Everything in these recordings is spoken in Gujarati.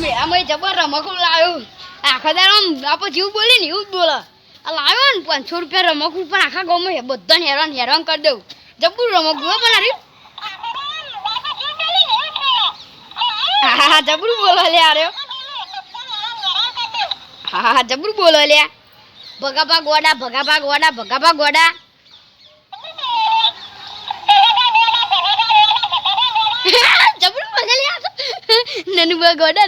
મેળામાં જબર રમકડું લાવ્યું આખા દાડો આપણે જેવું બોલે ને એવું જ બોલે આ લાવ્યો ને 500 રૂપિયા રમકડું પણ આખા ગામમાં બધાને હેરાન કરી દઉં જબરું રમકડું પણ હા જબરું બોલો લે આર્યો હા જબરું બોલો લે ભગાભા ગોડા જબરું બોલે લે નનુ બા ગોડા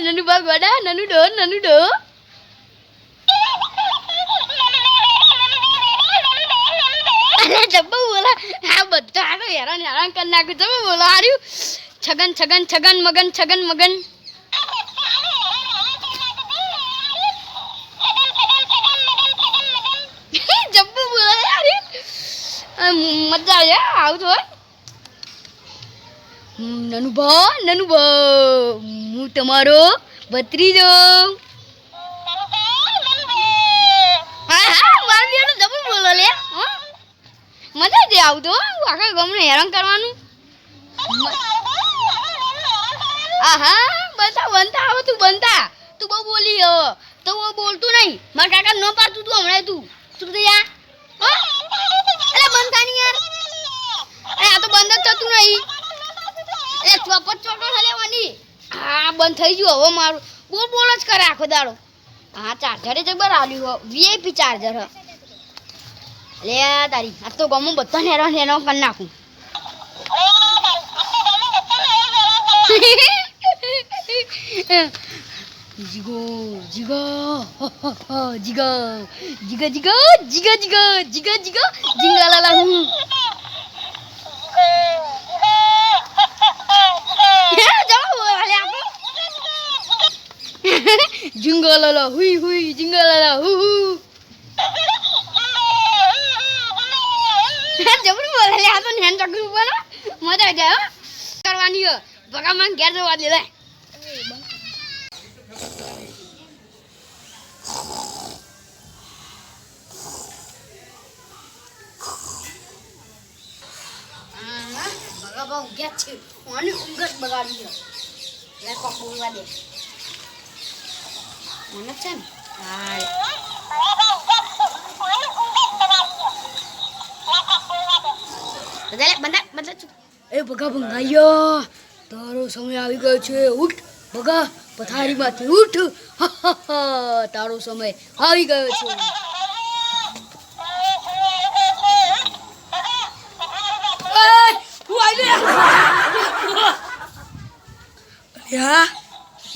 નનુ ડો અરે જબ્બુ બોલા આ બધા આનો હેરાન કરી નાખ્યું તમે બોલો આર્યું છગન મગન જબ્બુ બોલા યાર મજા આવે આવું તો નનુ બા હું તમારો ભત્રીજો હા મારી બેનો જબ્બુ બોલો લે મજા જ આવું તો આખા ગામને હેરાન કરવાનું આહા બનતા આવો તું બહુ બોલી તો वो બોલતું નહીં મારા કાકા ન પાડતું તું હમણાં તું તો યાર અરે બનતા નહીં યાર આ તો બંધ જ થતું નહીં ચોપટ હલેવાની હા બંધ થઈ ગયું હવે મારું બોલ જ કરે આખો દાડો હા ચાર્જરે જબર આલ્યું વીઆઈપી ચાર્જર લે તારી આ તો ગમું બધા હેરાન કરી નાખું જીંગાલાલા હું जिंगालाला हुई जिंगालाला हु जबर बोले ले आ तो नैन चक्कर ऊपर मजा आ जाए करवानी है बगा मां घेर जवा दे ले बगा बा घेर छे ओनी उंगत बगाड़ी है ले को बोलवा दे mana cem hai benda બગા ભંગાયો તારો સમય આવી ગયો છે ઉઠ બગા પથારીમાંથી ઉઠ તારો સમય આવી ગયો છે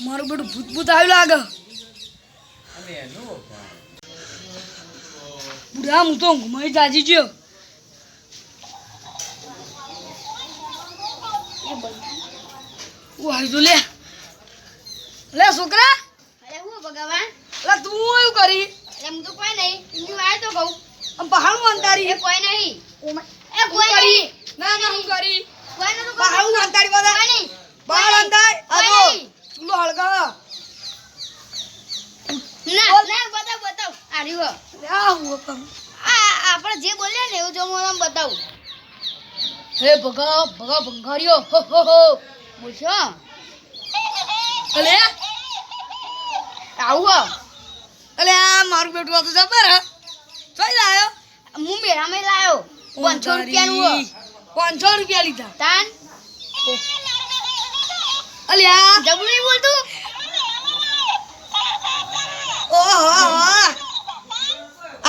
મારું બેટું ભૂત આવ્યું લાગે बुढ़ा मु तो घुमाई जाजी जो वो आई तो ले छोकरा अरे वो भगवान ला तू आयु करी अरे मु तो कोई नहीं इन्हीं आए तो कहू हम पहाड़ में अंतारी ए कोई नहीं ए कोई करी ना हम करी कोई ना तो पहाड़ में अंतारी वाला नहीं पहाड़ अंतार आ तो चलो हलका ના બતાવ આર્યો આપણે જે બોલ્યા ને એવું જો હું બતાવું હે ભગા ભંગારીઓ હો બોલશો અલે આવો અલે આ મારું બેટું તો જબર જોઈ લાયો હું મેળામાં લાયો 500 રૂપિયાનું 500 રૂપિયા લીધા તાન અલે આ જબરું નહીં બોલતું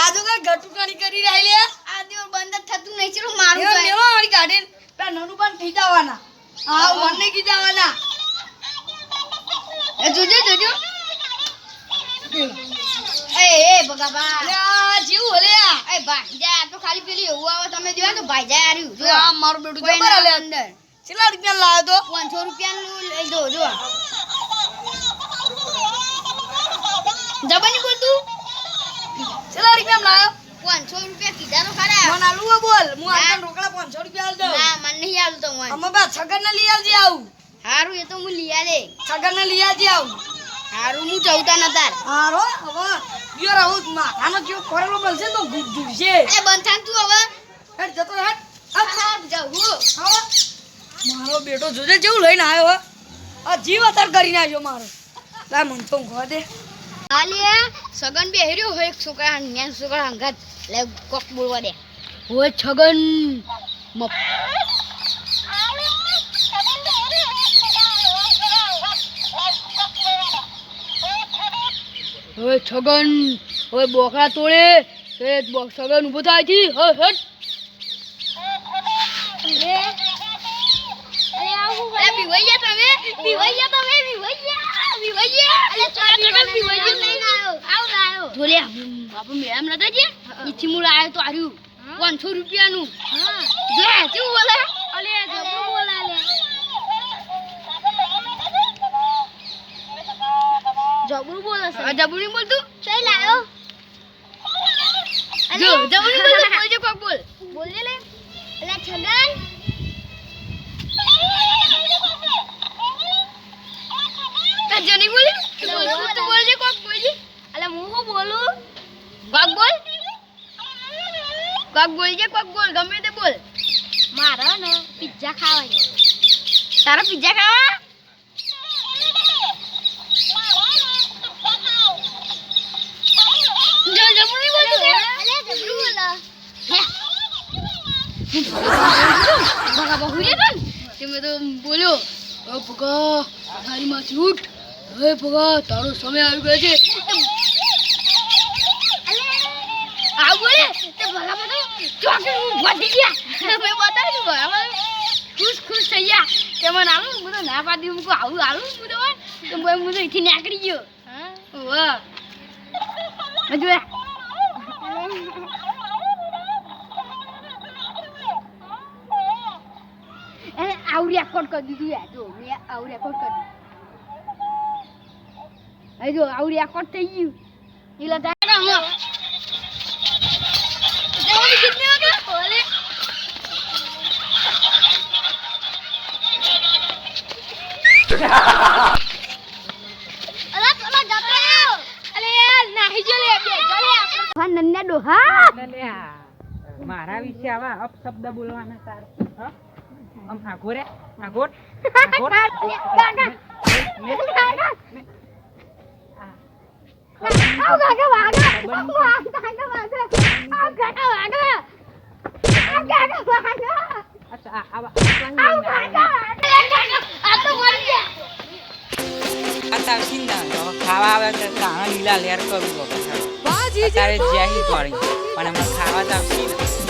આજો કા ઘટુકાની કરી રહી લે આજો બંધ થતું નહીં ચલો મારું તો લેવા વાળી ગાડી પે નનુ પણ થઈ જવાના આ મને કી જવાના એ જોજો એ ભગાબા લે જીવ ઓલે એ ભાઈ જા તો ખાલી પેલી એવું આવે તમે જોયા તો ભાઈ જા આર્યું જો આ મારું બેટું જબર આલે અંદર કેટલા રૂપિયા લાવ્યો તો 500 રૂપિયાનું લઈ દો જો જબરની બોલ તું ચલા રૂપિયા લાયો 500 રૂપિયા કીધા તો ખરા મને આલુવા બોલ હું આ રોકડા 500 રૂપિયા આલ દઉં ના મને નહીં આલું તો મને અમે બા છગન ને લઈ આવજે આવું હારું એ તો હું લઈ આલે છગન ને લઈ આવજે આવું હારું હું જવતા નતાર હારો હવે યાર આવું માથાનો કેવો કોરેલો બોલશે તો ગુડ છે એ બંધાન તું હવે હેડ જતો હેડ આ જાવ હવે મારો બેટો જોજે જેવું લઈને આવ્યો આ જીવ અતાર કરી નાખ્યો મારો લા મન તો ઊંઘવા દે. આલિયા સગન બે હેર્યો હોય એક છોકરા ન્યા છોકરા અંગાત લે કોક બોલવા દે હોય છગન મપ હોય છગન હોય બોકડા તોડે એ છગન ઊભો થાય છે હટ હટ અરે બીવાઈ તમે બીવાઈ અરે ચાલ બીવાઈ નહીં આવ્યો ધોલે બાપુ મેમ નતા જે ઈથી મુળ આયો તો આર્યું 500 રૂપિયાનું જો શું બોલે અલે જબરું બોલા લે જબરું બોલે છે જબરું નહીં બોલતું કઈ લાયો જો જબરું બોલજે કોક બોલ બોલજે લે અલે છગન જની બોલી તું બોલજે કોક બોલજે અલે હું શું બોલું કોક બોલજે કોક બોલ ગમે તે બોલ મારા ને પિઝા ખાવા તારા પિઝા ખાવા જો જબરું નહીં બોલતું અલે જબરું બોલા ભગા બહુ રે ને તમે તો બોલ્યો ઓ ભગા મારી માંથી ઉઠ હે ભગા તારો સમય આવી ગયો છે આ બોલે તે ભગા બધો ચોકલેટ વધી ગયા મેં બતાવ્યું ભગા ખુશ થઈ ગયા કે મને આવું હું તો ના પાડી હું આવું હું તો હું તો અહીંથી નીકળી ગયો હા વાહ જો એ આવું રેકોર્ડ કરી દીધું યાર જો મેં આવું રેકોર્ડ કરી દીધું જો આવું રેકોર્ડ થઈ ગયું એટલે તારા હું જવાની કિતને વાગે બોલે અલા ચલો જતો અલે નાહી જો લે બે જલે આપણે નન્ના ડોહા લે મારા વિશે આવા અપશબ્દ બોલવાના તાર હ આમ આગોરે આગોર ખાવા આવે તો કાણા લીલા લેર કરવું અત્યારે જ્યાં પડી પણ એમાં ખાવા તો આવશે